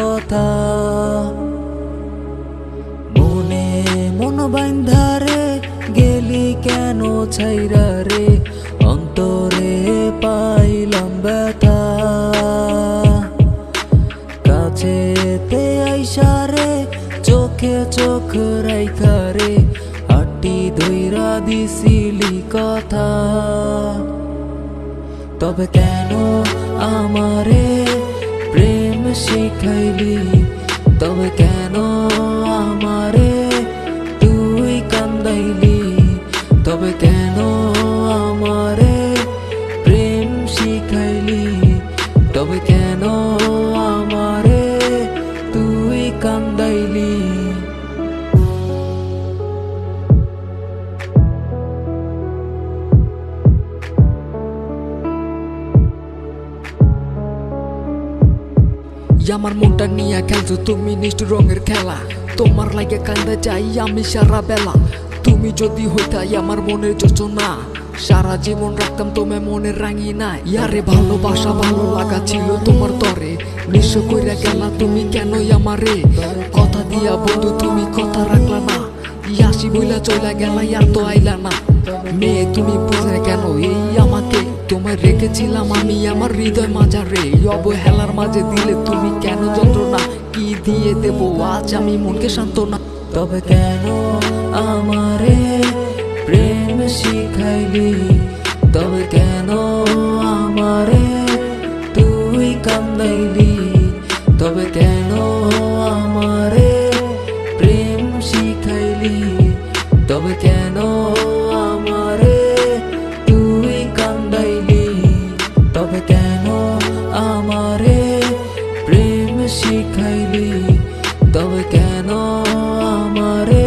কথা মনে মন বান্ধারে গেলি কেন ছাইরা রে অন্তরে পাইলাম ব্যথা কাছেতে আইসারে চোখে চোখ রাইখা রে হাটি ধইরা দিছিলি কথা তবে কেন আমারে প্রেম শিখাইলি তবে কেন আমারে তুই কান্দাইলি তবে কেন আমারে প্রেম শিখাইলি তবে কেন আমারে তুই কান্দাইলি আমার মনটা নিয়ে খেলছো তুমি নিষ্ঠুর রঙের খেলা তোমার লাগে কান্দা যাই আমি সারা বেলা তুমি যদি হইতাই আমার মনের যোজনা সারা জীবন রাখতাম তোমায় মনের রাঙি না ইয়ারে ভালোবাসা ভালো লাগা ছিল তোমার তরে নিঃস্ব কইরা গেলা তুমি কেনই আমারে কথা দিয়া বন্ধু তুমি কথা রাখলা না ইয়াসি বইলা চইলা গেলা ইয়ার তো আইলা না মেয়ে তুমি বুঝলে কেন এই আমাকে তোমায় রেখেছিলাম আমি আমার হৃদয় মাঝারে অবহেলার মাঝে দিলে তুমি কেন যন্ত্রণা কি দিয়ে দেবো আজ আমি মনকে সান্ত্বনা তবে কেন আমারে প্রেম শিখাইলি তবে কেন আমারে তুই কান্দাইলি তবে কেন আমারে প্রেম শিখাইলি তবে কেন আমারে তুই কান্দাইলি তবে কেন আমারে প্রেম শিখাইলি তবে কেন আমারে